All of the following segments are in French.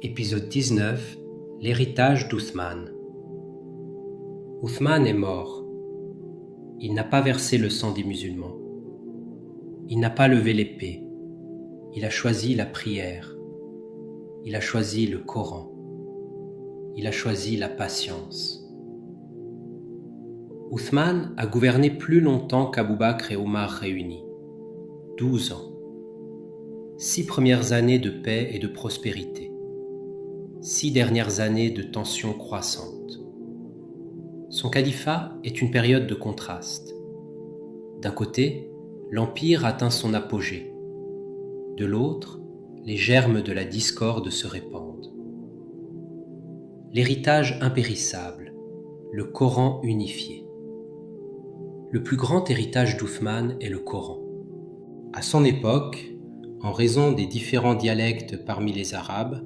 Épisode 19. L'héritage d'Uthman. Uthman est mort. Il n'a pas versé le sang des musulmans. Il n'a pas levé l'épée. Il a choisi la prière. Il a choisi le Coran. Il a choisi la patience. Uthman a gouverné plus longtemps qu'Abou Bakr et Omar réunis. 12 ans. 6 premières années de paix et de prospérité. 6 dernières années de tensions croissantes. Son califat est une période de contraste. D'un côté, l'empire atteint son apogée. De l'autre, les germes de la discorde se répandent. L'héritage impérissable, le Coran unifié. Le plus grand héritage d'Uthman est le Coran. À son époque, en raison des différents dialectes parmi les Arabes,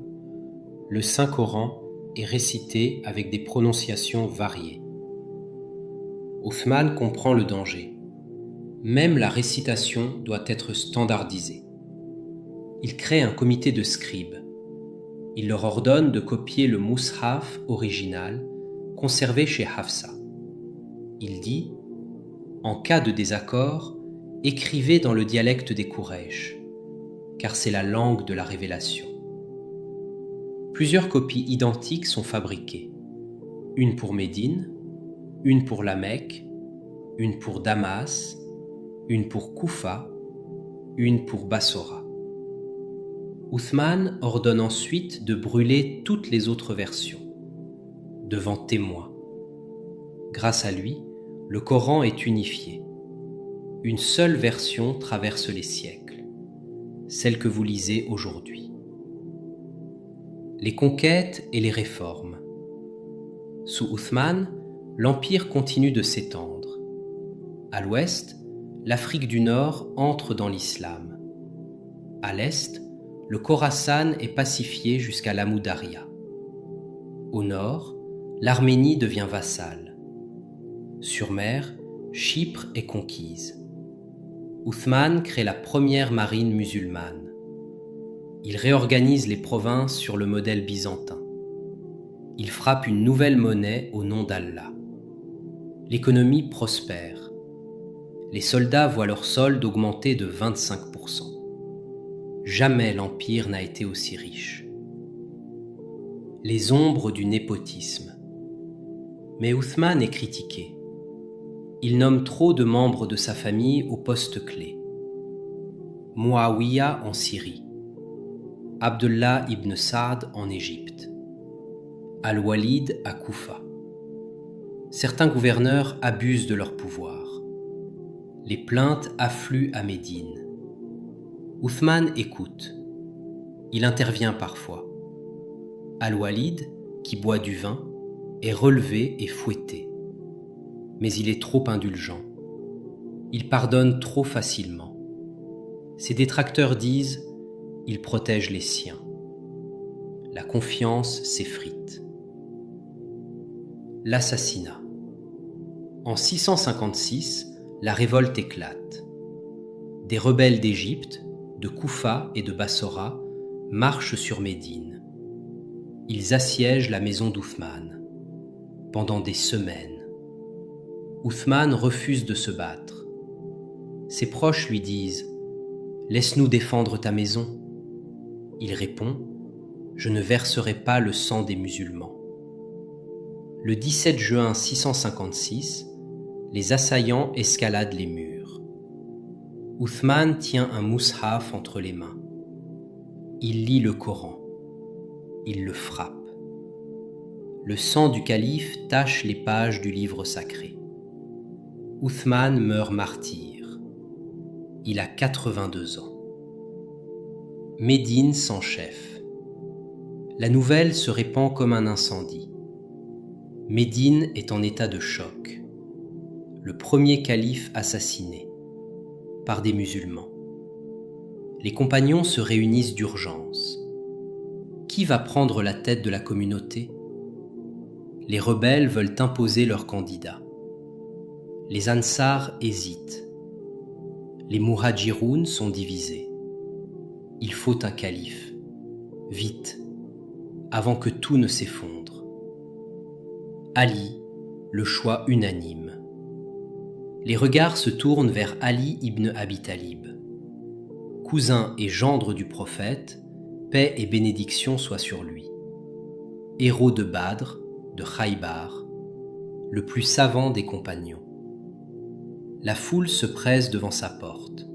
le Saint-Coran est récité avec des prononciations variées. Uthman comprend le danger. Même la récitation doit être standardisée. Il crée un comité de scribes. Il leur ordonne de copier le Mushaf original conservé chez Hafsa. Il dit « En cas de désaccord, écrivez dans le dialecte des Quraysh, car c'est la langue de la révélation. » Plusieurs copies identiques sont fabriquées. Une pour Médine, une pour la Mecque, une pour Damas, une pour Koufa, une pour Bassora. Uthman ordonne ensuite de brûler toutes les autres versions, devant témoins. Grâce à lui, le Coran est unifié. Une seule version traverse les siècles, celle que vous lisez aujourd'hui. Les conquêtes et les réformes. Sous Uthman, l'empire continue de s'étendre. À l'ouest, l'Afrique du Nord entre dans l'islam. À l'est, le Khorasan est pacifié jusqu'à l'Amoudaria. Au nord, l'Arménie devient vassale. Sur mer, Chypre est conquise. Uthman crée la première marine musulmane. Il réorganise les provinces sur le modèle byzantin. Il frappe une nouvelle monnaie au nom d'Allah. L'économie prospère. Les soldats voient leur solde augmenter de 25%. Jamais l'empire n'a été aussi riche. Les ombres du népotisme. Mais Uthman est critiqué. Il nomme trop de membres de sa famille aux postes clés. Muawiyah en Syrie. Abdullah ibn Saad en Égypte. Al-Walid à Koufa. Certains gouverneurs abusent de leur pouvoir. Les plaintes affluent à Médine. Uthman écoute. Il intervient parfois. Al-Walid, qui boit du vin, est relevé et fouetté. Mais il est trop indulgent. Il pardonne trop facilement. Ses détracteurs disent « Il protège les siens ». La confiance s'effrite. L'assassinat. En 656, la révolte éclate. Des rebelles d'Égypte, de Koufa et de Bassora marchent sur Médine. Ils assiègent la maison d'Uthman. Pendant des semaines. Uthman refuse de se battre. Ses proches lui disent « Laisse-nous défendre ta maison ». Il répond « Je ne verserai pas le sang des musulmans ». Le 17 juin 656, les assaillants escaladent les murs. Uthman tient un mushaf entre les mains. Il lit le Coran. Il le frappe. Le sang du calife tache les pages du livre sacré. Uthman meurt martyr. Il a 82 ans. Médine sans chef. La nouvelle se répand comme un incendie. Médine est en état de choc. Le premier calife assassiné par des musulmans. Les compagnons se réunissent d'urgence. Qui va prendre la tête de la communauté ? Les rebelles veulent imposer leur candidat. Les Ansars hésitent. Les Muhajiroun sont divisés. Il faut un calife. Vite. avant que tout ne s'effondre. Ali, le choix unanime. Les regards se tournent vers Ali ibn Abi Talib. Cousin et gendre du prophète, paix et bénédiction soient sur lui. Héros de Badr, de Khaybar, le plus savant des compagnons. La foule se presse devant sa porte.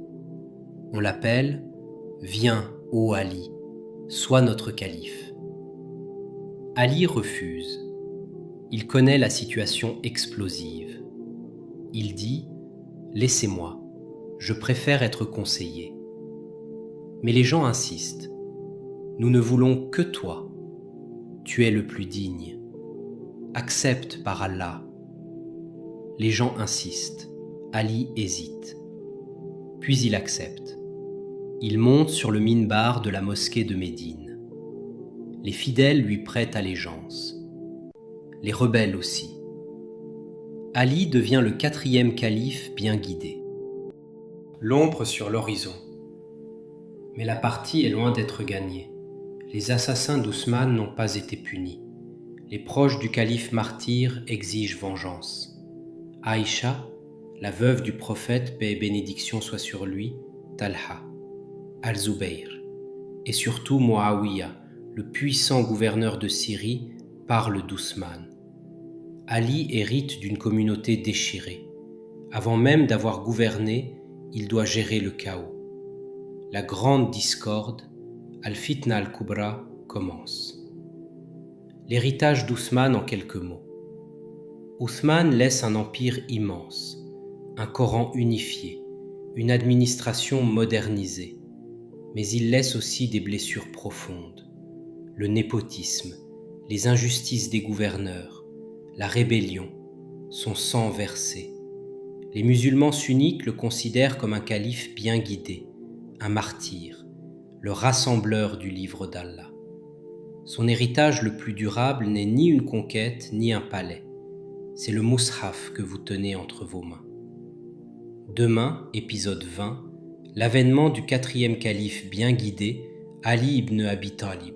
On l'appelle « Viens, ô Ali, sois notre calife ». Ali refuse. Il connaît la situation explosive. Il dit « Laissez-moi, je préfère être conseiller ». Mais les gens insistent. « Nous ne voulons que toi. Tu es le plus digne. Accepte par Allah. » Les gens insistent. Ali hésite. Puis il accepte. Il monte sur le minbar de la mosquée de Médine. Les fidèles lui prêtent allégeance. Les rebelles aussi. Ali devient le 4e calife bien guidé. L'ombre sur l'horizon. Mais la partie est loin d'être gagnée. Les assassins d'Ousmane n'ont pas été punis. Les proches du calife martyr exigent vengeance. Aïcha, la veuve du prophète, paix et bénédiction soit sur lui, Talha, Al-Zubayr, et surtout Muawiyah, le puissant gouverneur de Syrie, parle d'Ousmane. Ali hérite d'une communauté déchirée. Avant même d'avoir gouverné, il doit gérer le chaos. La grande discorde, Al-Fitna al-Kubra, commence. L'héritage d'Ousmane en quelques mots. Ousmane laisse un empire immense, un Coran unifié, une administration modernisée, mais il laisse aussi des blessures profondes. Le népotisme, les injustices des gouverneurs, la rébellion, son sang versé. Les musulmans sunnites le considèrent comme un calife bien guidé, un martyr, le rassembleur du livre d'Allah. Son héritage le plus durable n'est ni une conquête ni un palais. C'est le Mus'haf que vous tenez entre vos mains. Demain, épisode 20, l'avènement du 4e calife bien guidé, Ali ibn Abi Talib.